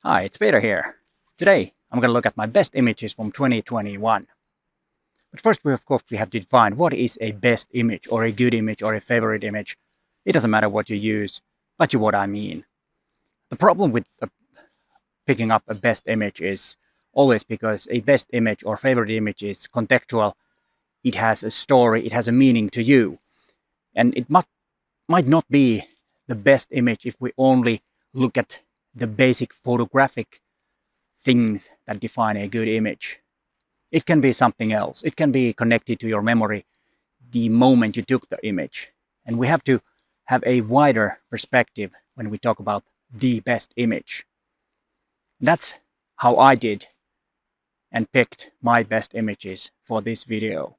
Hi, it's Peter here. Today, I'm going to look at my best images from 2021. But first, of course, we have to define what is a best image, or a good image, or a favorite image. It doesn't matter what you use, but what I mean. The problem with picking up a best image is always because a best image or favorite image is contextual. It has a story, it has a meaning to you. And it might not be the best image if we only look at the basic photographic things that define a good image. It can be something else. It can be connected to your memory the moment you took the image. And we have to have a wider perspective when we talk about the best image. That's how I did and picked my best images for this video.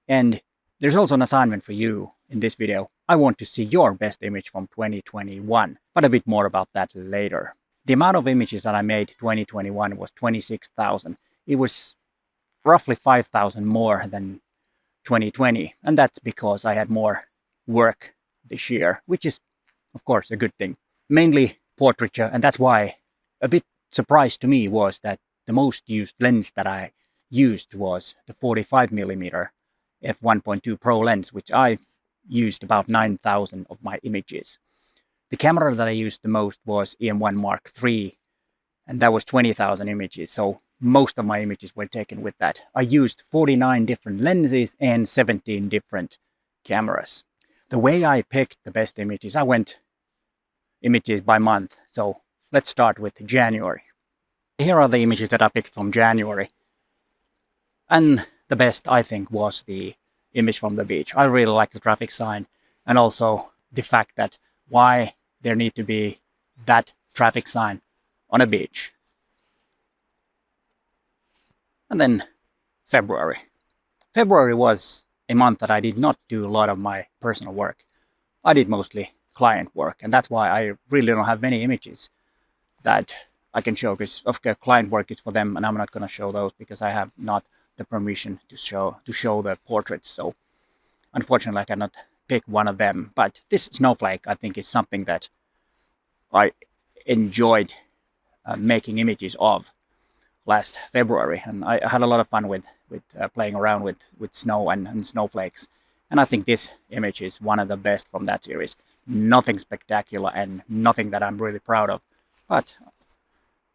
And there's also an assignment for you in this video. I want to see your best image from 2021, but a bit more about that later. The amount of images that I made 2021 was 26,000. It was roughly 5,000 more than 2020. And that's because I had more work this year, which is, of course, a good thing. Mainly portraiture. And that's why a bit surprise to me was that the most used lens that I used was the 45mm f1.2 Pro lens, which I used about 9,000 of my images. The camera that I used the most was EM1 Mark III, and that was 20,000 images, so most of my images were taken with that. I used 49 different lenses and 17 different cameras. The way I picked the best images, I went images by month, so let's start with January. Here are the images that I picked from January, and the best, I think, was the image from the beach. I really like the traffic sign, and also the fact that why there need to be that traffic sign on a beach. And then February. February was a month that I did not do a lot of my personal work. I did mostly client work, and that's why I really don't have many images that I can show, because of course client work is for them, and I'm not going to show those because I have not the permission to show the portraits. So unfortunately I cannot pick one of them. But this snowflake, I think, is something that I enjoyed making images of last February, and I had a lot of fun with playing around with snow and snowflakes. And I think this image is one of the best from that series. Nothing spectacular and nothing that I'm really proud of, but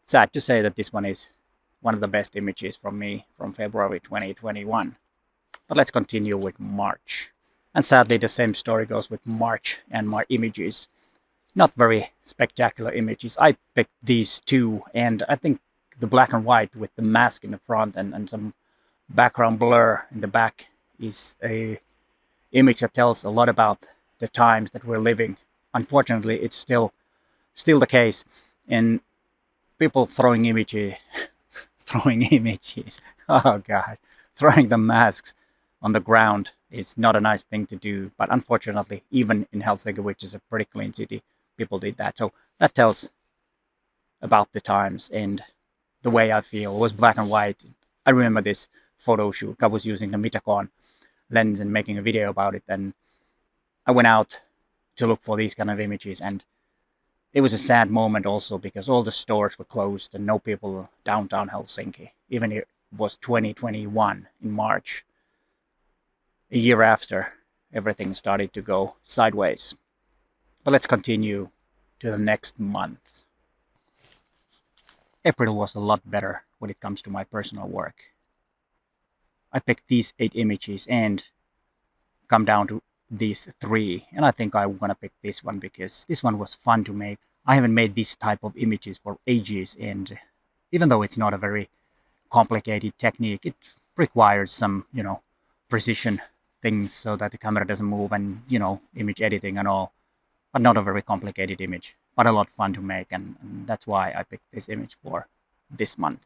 sad to say that this one is one of the best images from me from February 2021. But let's continue with March. And sadly, the same story goes with March and my images. Not very spectacular images. I picked these two, and I think the black and white with the mask in the front and some background blur in the back is a image that tells a lot about the times that we're living. Unfortunately, it's still the case. And people throwing images, oh god, throwing the masks on the ground is not a nice thing to do. But unfortunately, even in Helsinki, which is a pretty clean city, people did that. So that tells about the times and the way I feel. It was black and white. I remember this photo shoot. I was using the Mitacon lens and making a video about it. And I went out to look for these kind of images. And it was a sad moment also because all the stores were closed and no people downtown Helsinki. Even it was 2021 in March. A year after, everything started to go sideways. But let's continue to the next month. April was a lot better when it comes to my personal work. I picked these 8 images and come down to these 3. And I think I'm gonna pick this one because this one was fun to make. I haven't made this type of images for ages, and even though it's not a very complicated technique, it requires some, precision things so that the camera doesn't move and, image editing and all. But not a very complicated image, but a lot fun to make, and that's why I picked this image for this month.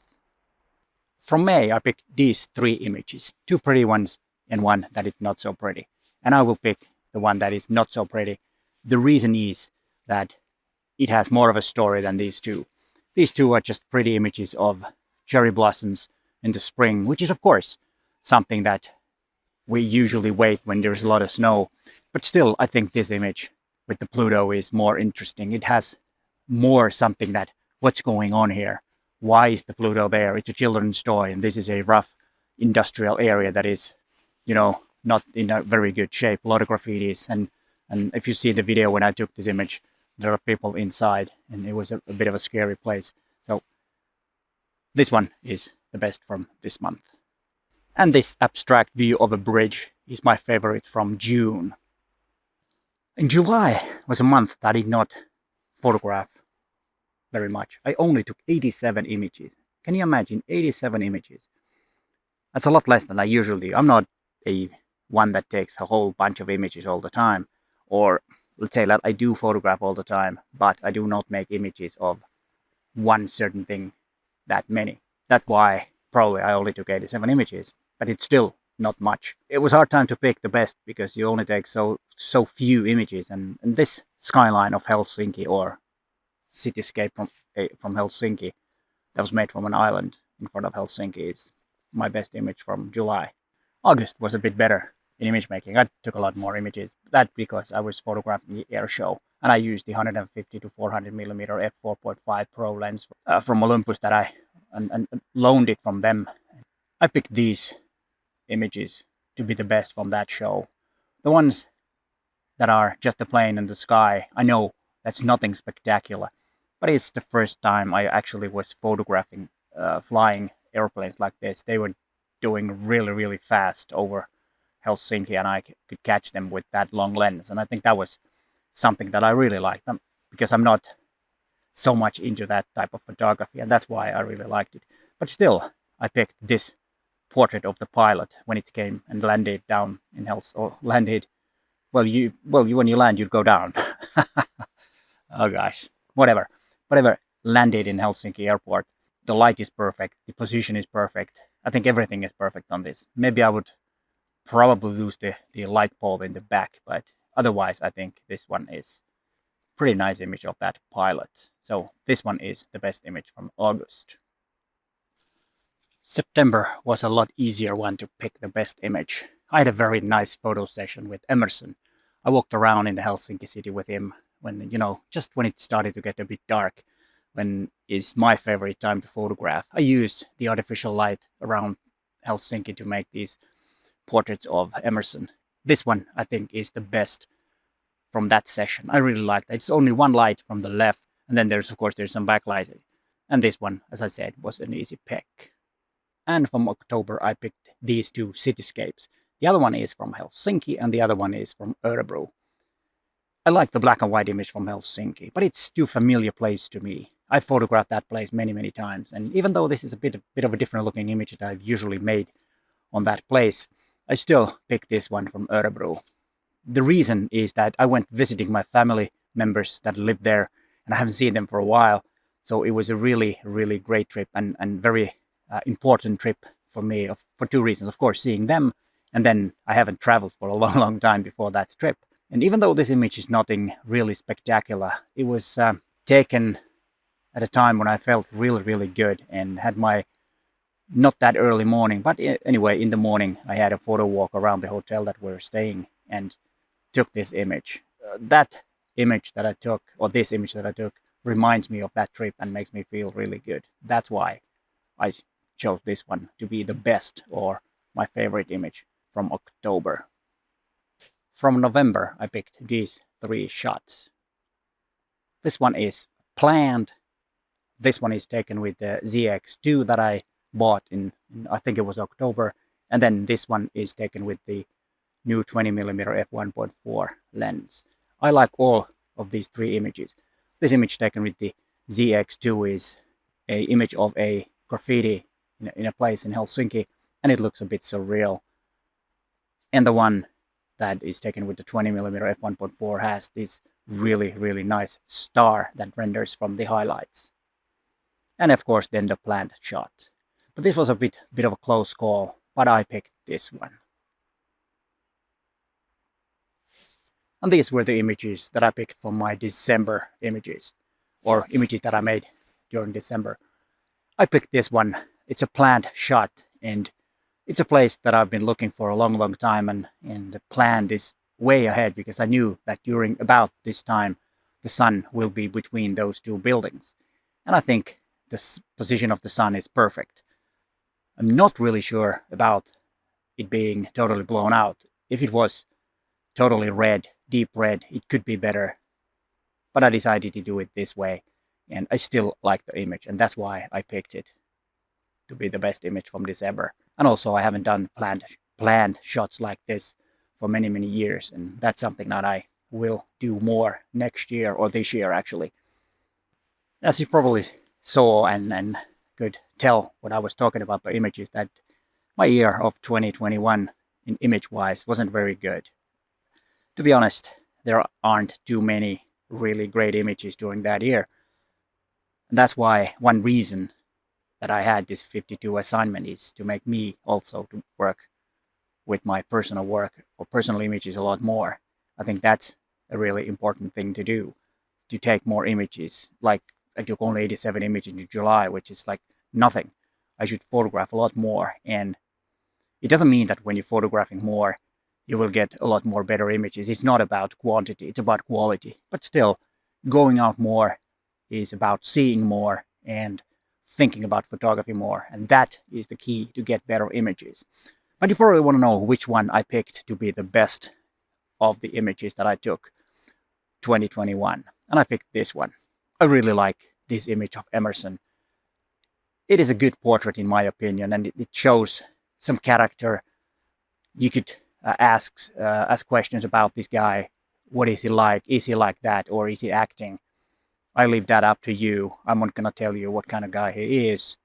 From May, I picked these 3 images, 2 pretty ones and one that is not so pretty. And I will pick the one that is not so pretty. The reason is that it has more of a story than these 2. These 2 are just pretty images of cherry blossoms in the spring, which is of course something that we usually wait when there's a lot of snow. But still, I think this image with the Pluto is more interesting. It has more something that what's going on here? Why is the Pluto there? It's a children's toy, and this is a rough industrial area that is, not in a very good shape. A lot of graffitis, and if you see the video when I took this image, there are people inside, and it was a bit of a scary place. So this one is the best from this month. And this abstract view of a bridge is my favorite from June. In July was a month that I did not photograph very much. I only took 87 images. Can you imagine 87 images? That's a lot less than I usually do. I'm not a one that takes a whole bunch of images all the time. Or let's say that I do photograph all the time, but I do not make images of one certain thing that many. That's why probably I only took 87 images, but it's still not much. It was a hard time to pick the best because you only take so few images, and this skyline of Helsinki, or cityscape from Helsinki that was made from an island in front of Helsinki, is my best image from July. August was a bit better in image making. I took a lot more images. That's because I was photographing the air show, and I used the 150 to 400 millimeter f4.5 Pro lens from Olympus that I loaned it from them. I picked these images to be the best from that show. The ones that are just the plane and the sky, I know that's nothing spectacular, but it's the first time I actually was photographing flying airplanes like this. They were doing really fast over Helsinki, and I could catch them with that long lens, and I think that was something that I really liked, because I'm not so much into that type of photography, and that's why I really liked it. But still, I picked this portrait of the pilot when it came and landed down in Helsinki, or landed, when you land, you'd go down. Oh gosh, whatever, landed in Helsinki airport. The light is perfect, the position is perfect. I think everything is perfect on this. Maybe I would probably lose the light bulb in the back, but otherwise I think this one is pretty nice image of that pilot. So this one is the best image from August. September was a lot easier one to pick the best image. I had a very nice photo session with Emerson. I walked around in the Helsinki city with him when, just when it started to get a bit dark, when is my favorite time to photograph. I used the artificial light around Helsinki to make these portraits of Emerson. This one, I think, is the best from that session. I really liked it. It's only one light from the left, and then there's some backlight. And this one, as I said, was an easy pick. And from October, I picked these two cityscapes. The other one is from Helsinki, and the other one is from Örebro. I like the black and white image from Helsinki, but it's too familiar place to me. I photographed that place many times, and even though this is a bit of a different looking image that I've usually made on that place, I still picked this one from Örebro. The reason is that I went visiting my family members that live there, and I haven't seen them for a while, so it was a really great trip and very important trip for me for two reasons. Of course, seeing them, and then I haven't traveled for a long time before that trip. And even though this image is nothing really spectacular, it was taken at a time when I felt really good and had my not that early morning, but anyway, in the morning I had a photo walk around the hotel that we were staying and took this image. That image that I took, or this image that I took, reminds me of that trip and makes me feel really good. That's why I chose this one to be the best, or my favorite image from October. From November, I picked these three shots. This one is planned. This one is taken with the ZX2 that I bought in I think it was October. And then this one is taken with the new 20mm f1.4 lens. I like all of these three images. This image taken with the ZX2 is an image of a graffiti in a place in Helsinki, and it looks a bit surreal. And the one that is taken with the 20mm f1.4 has this really nice star that renders from the highlights. And of course then the planned shot. But this was a bit of a close call, but I picked this one. And these were the images that I picked from my December images, or images that I made during December. I picked this one. It's a planned shot, and it's a place that I've been looking for a long time, and planned this way ahead because I knew that during about this time the sun will be between those two buildings. And I think the position of the sun is perfect. I'm not really sure about it being totally blown out. If it was totally red, deep red, it could be better. But I decided to do it this way. And I still like the image. And that's why I picked it to be the best image from December. And also I haven't done planned shots like this for many, many years. And that's something that I will do more next year, or this year actually. As you probably saw and could tell what I was talking about the images, that my year of 2021 in image wise wasn't very good. To be honest, there aren't too many really great images during that year. And that's why one reason that I had this 52 assignment is to make me also to work with my personal work or personal images a lot more. I think that's a really important thing to do, to take more images. Like I took only 87 images in July, which is like nothing. I should photograph a lot more. And it doesn't mean that when you're photographing more, you will get a lot more better images. It's not about quantity, it's about quality. But still, going out more is about seeing more and thinking about photography more. And that is the key to get better images. But you probably want to know which one I picked to be the best of the images that I took 2021. And I picked this one. I really like this image of Emerson. It is a good portrait in my opinion, and it shows some character. You could ask questions about this guy. What is he like? Is he like that, or is he acting? I leave that up to you. I'm not gonna tell you what kind of guy he is.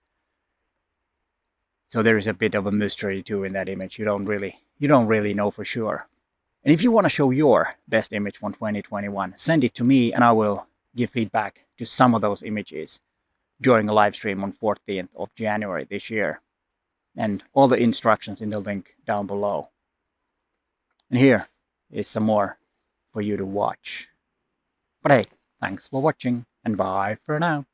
So there is a bit of a mystery too in that image. You don't really know for sure. And if you want to show your best image from 2021, send it to me and I will give feedback to some of those images during a live stream on 14th of January this year. And all the instructions in the link down below. And here is some more for you to watch. But hey, thanks for watching and bye for now.